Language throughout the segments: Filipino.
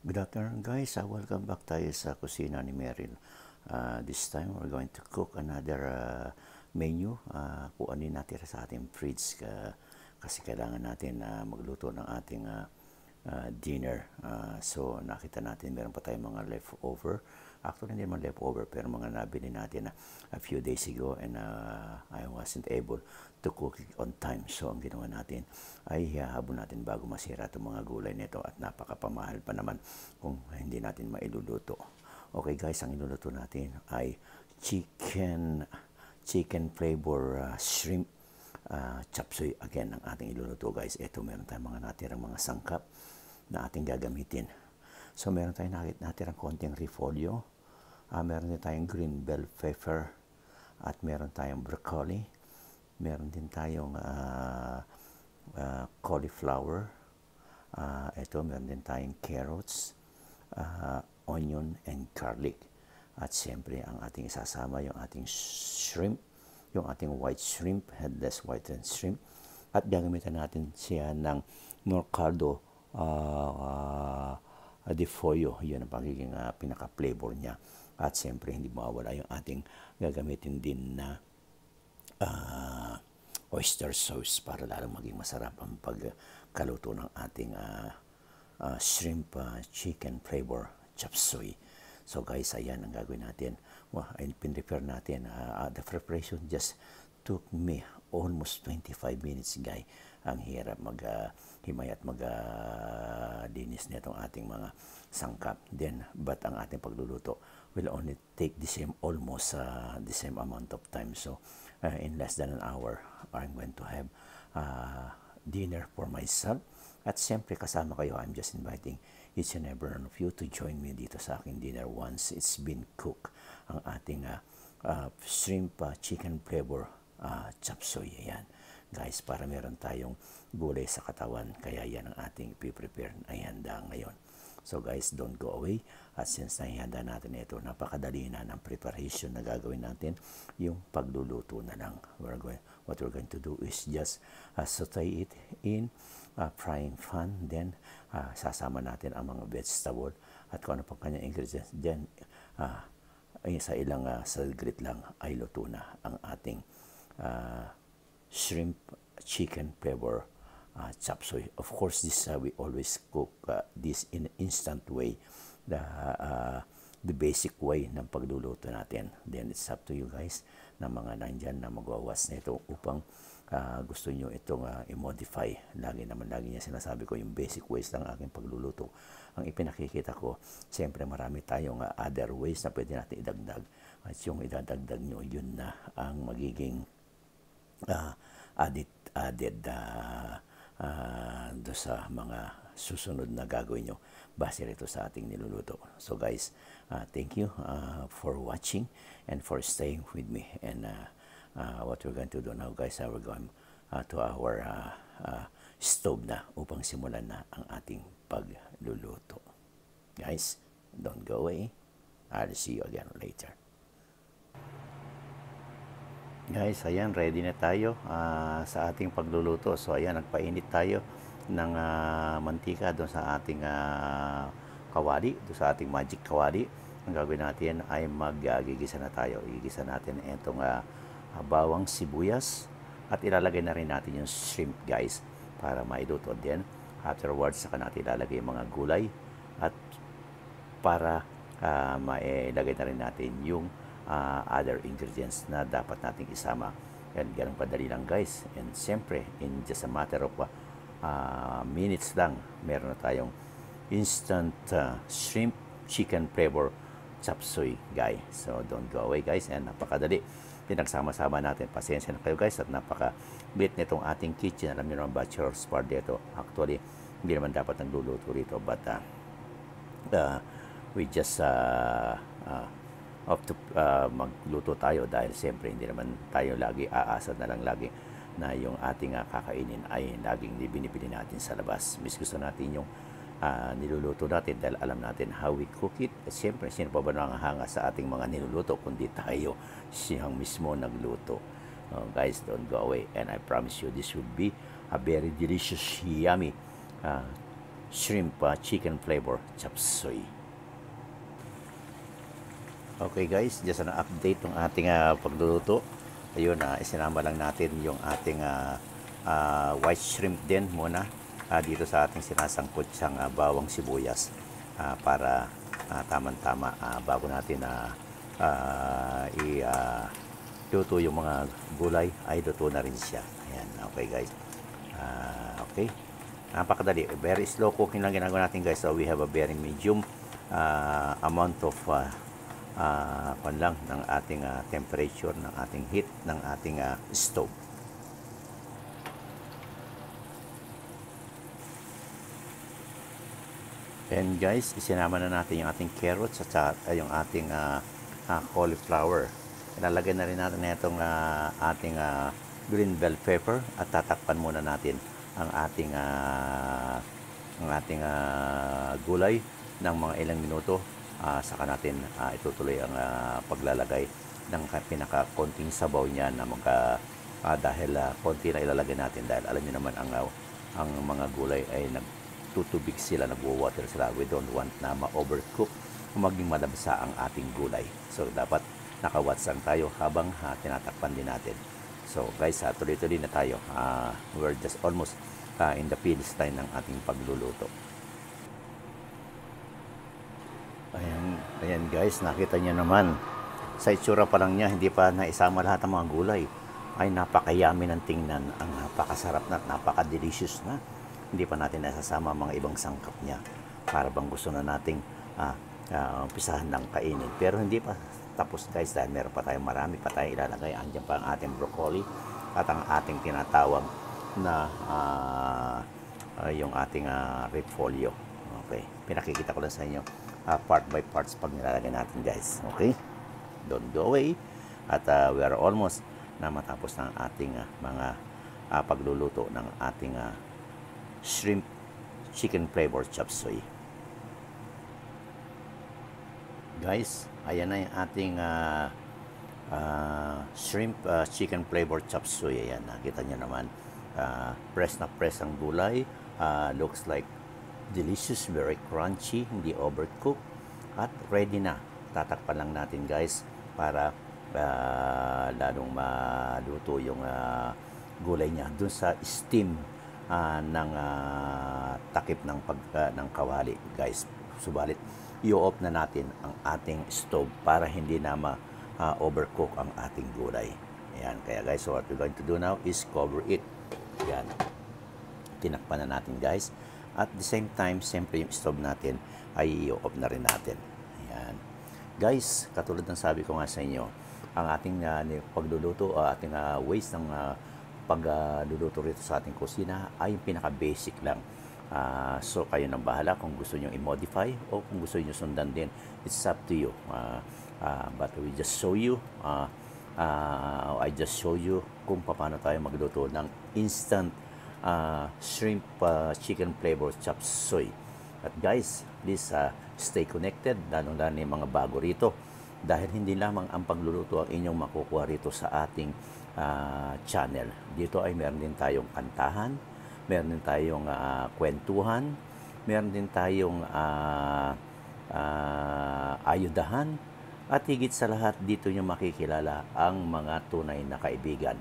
Good afternoon guys, welcome back tayo sa kusina ni Meryl. This time we're going to cook another menu. Kung ano yung natira sa ating fridge kasi kailangan natin magluto ng ating dinner. So nakita natin meron pa tayong mga leftover. Actually hindi naman leftover pero mga nabili natin a few days ago and I wasn't able to cook it on time. So ang ginawa natin ay habon natin bago masira itong mga gulay nito at napakapamahal pa naman kung hindi natin mailuluto. Okay guys, ang iluluto natin ay chicken flavor shrimp chop suey again ang ating iluluto guys. Ito meron tayong mga natirang mga sangkap na ating gagamitin. So meron tayong natirang konting repolyo, meron din tayong green bell pepper, at meron tayong broccoli, meron din tayong cauliflower, ito meron din tayong carrots, onion and garlic. At siyempre ang ating isasama yung ating shrimp, yung ating white shrimp, headless white and shrimp. At gagamitan natin siya ng Mercado de Follo. Yun ang pagiging pinaka-flavor niya. At siyempre hindi mawawala yung ating gagamitin din na oyster sauce para lalong maging masarap ang pagkaluto ng ating shrimp chicken flavor chop suey. So guys, ayan ang gagawin natin. Pin-prepare natin. The preparation just took me almost 25 minutes, guys. Ang hirap maghimay at maglinis nitong ating mga sangkap. But ang ating pagluluto will only take almost the same amount of time. So, in less than an hour, I'm going to have dinner for myself. At siyempre kasama kayo, I'm just inviting each and every one of you to join me dito sa aking dinner once it's been cooked. Ang ating shrimp chicken flavor chop suey. Ayan. Guys, para meron tayong gulay sa katawan, kaya yan ang ating prepare na ihanda ngayon. So guys, don't go away. At since naihanda natin ito, napakadali na ng preparation na gagawin natin, yung pagluluto na lang. What we're going to do is just saute it in frying pan, then sasama natin ang mga vegetable at kung ano pang kanyang ingredients. Then, sa ilang saglit lang ay luto na ang ating shrimp chicken flavor chop suey. Of course, this we always cook this in instant way, the basic way ng pagluluto natin. Then it's up to you guys na mga nandyan na magwawas na ito upang gusto nyo itong i-modify. Lagi niya sinasabi ko yung basic ways ng aking pagluluto. Ang ipinakikita ko, siyempre marami tayong other ways na pwede natin idagdag. At yung idadagdag nyo, yun na ang magiging added do sa mga susunod na gagawin nyo base rito sa ating niluluto. So guys, thank you for watching and for staying with me. And what we're going to do now guys, we're going to our stove na upang simulan na ang ating pagluluto. Guys, don't go away. I'll see you again later. Guys, ayan, ready na tayo sa ating pagluluto. So ayan, nagpainit tayo ng mantika doon sa ating kawali, doon sa ating magic kawali. Ang gagawin natin ay magigisa na tayo. Igisa natin itong bawang sibuyas at ilalagay na rin natin yung shrimp guys para mailuto din. Afterwards, saka natin ilalagay yung mga gulay at para mailagay na rin natin yung other ingredients na dapat nating isama. Yan, ganun padali lang guys. And siyempre, in just a matter of minutes lang, meron na tayong instant shrimp chicken flavor chop suey guys. So don't go away guys, and napakadali. Pinagsama-sama natin. Pasensya na kayo guys at napaka-bit nitong ating kitchen. Alam niyo naman, bachelor's party ito. Actually, hindi naman dapat nagluluto rito, but we just magluto tayo dahil siyempre hindi naman tayo lagi aasa na lang lagi na yung ating kakainin ay laging binibili natin sa labas. Mas gusto natin yung niluluto natin dahil alam natin how we cook it. At siyempre, sino pa ba nangahanga sa ating mga niluluto kundi tayo siyang mismo nagluto. Guys, don't go away, and I promise you this will be a very delicious, yummy shrimp chicken flavor chop suey. Okay guys, just an update ng ating pagluluto. Ayun, isinama lang natin yung ating white shrimp din muna dito sa ating sinasangkot siyang bawang sibuyas para tamang-tama bago natin luto yung mga gulay ay luto na rin siya. Ayan, okay guys. Okay. Napakadali. Very slow cooking lang ginagawa natin guys. So we have a very medium amount of lang ng ating temperature, ng ating heat, ng ating stove. And guys, isinama na natin yung ating carrots at yung ating cauliflower. Ilalagay na rin natin itong ating green bell pepper at tatakpan muna natin ang ating gulay ng mga ilang minuto. Saka natin itutuloy ang paglalagay ng pinaka-konting sabaw niya na dahil konti na ilalagay natin dahil alam niyo naman ang mga gulay ay nagtutubig sila, nagwo-water sila. We don't want na ma-overcook o maging malabsa ang ating gulay. So dapat naka-watch lang tayo habang tinatakpan din natin. So guys, tuloy-tuloy na tayo. We're just almost in the finish line ng ating pagluluto. Ayan guys, nakita niyo naman. Sa itsura pa lang niya, hindi pa naisama lahat ng mga gulay. Ay napakayami ng tingnan. Ang napakasarap na, napaka-delicious na. Hindi pa natin nasasama mga ibang sangkap niya. Para bang gusto na nating umpisahan ng kainin. Pero hindi pa tapos guys dahil meron pa tayong marami pa tayong ilalagay. Andiyan pa ang ating broccoli at ang ating tinatawag na yung ating repolyo. Okay, pinakikita ko lang sa inyo part by parts pag nilalagay natin guys. Okay, don't go away. At we are almost na matapos ng ating mga pagluluto ng ating shrimp chicken flavor chop suey. Guys, ayan na yung ating shrimp chicken flavor chop suey. Ayan, nakita nyo naman. Press na press ang gulay. Looks like delicious, very crunchy, hindi overcooked. At ready na. Tatakpan lang natin guys para lalong maluto yung gulay niya dun sa steam ng takip ng kawali guys. Subalit i-off na natin ang ating stove para hindi na ma-overcook ang ating gulay. Ayan, kaya guys, so what we're going to do now is cover it. Ayan, tinakpan na natin guys. At the same time, siyempre yung stove natin ay i-off na rin natin. Ayan. Guys, katulad ng sabi ko nga sa inyo, ang ating pagluluto, ating ways ng pagluluto rito sa ating kusina ay pinaka-basic lang. So kayo nang bahala kung gusto nyo i-modify o kung gusto nyo sundan din. It's up to you. But we just show you, I just show you kung paano tayo magluto ng instant shrimp chicken flavor chop suey. At guys, please stay connected, lalong-lalo yung mga bago rito. Dahil hindi lamang ang pagluluto ang inyong makukuha rito sa ating channel. Dito ay meron din tayong kantahan, meron din tayong kwentuhan, meron din tayong ayudahan, at higit sa lahat dito nyo makikilala ang mga tunay na kaibigan.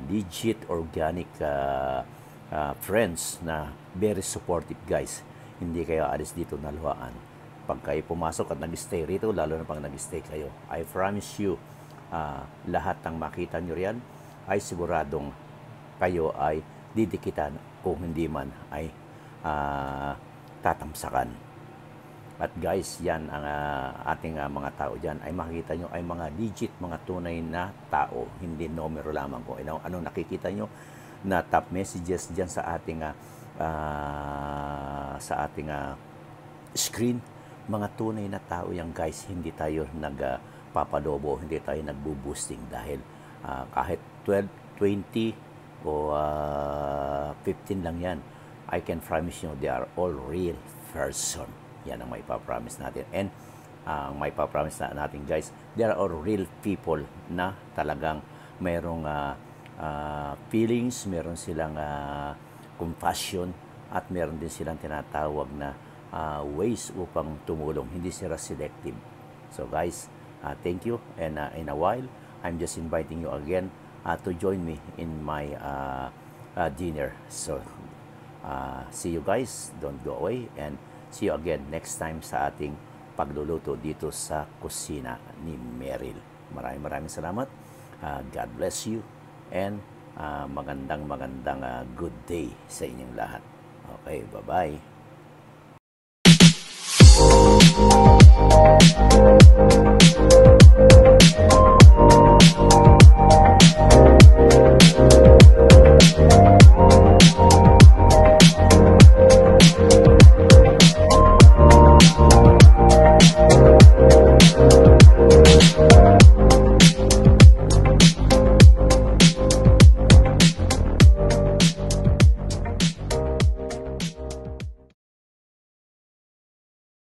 Legit, organic friends na very supportive guys. Hindi kayo alis dito na luhaan. Pag kayo pumasok at nag-stay rito, lalo na pag nag-stay kayo, I promise you, lahat ng makita nyo riyan ay siguradong kayo ay didikitan kung hindi man ay tatamsakan. At guys, yan ang ating mga tao dyan ay makikita nyo ay mga legit, mga tunay na tao, hindi numero lamang kung anong nakikita nyo na top messages dyan sa ating screen. Mga tunay na tao yan guys, hindi tayo nagpapadobo, hindi tayo nagbo-boosting dahil kahit 12, 20 o 15 lang yan, I can promise you they are all real person. Yan ang maipapromise natin. And ang maipapromise natin guys, they are all real people na talagang mayroong feelings, meron silang compassion at meron din silang tinatawag na ways upang tumulong. Hindi sila selective. So guys, thank you, and in a while, I'm just inviting you again to join me in my dinner. So see you guys, don't go away, and see you again next time sa ating pagluluto dito sa kusina ni Meryl. Maraming salamat. God bless you, and magandang good day sa inyong lahat. Okay, bye-bye.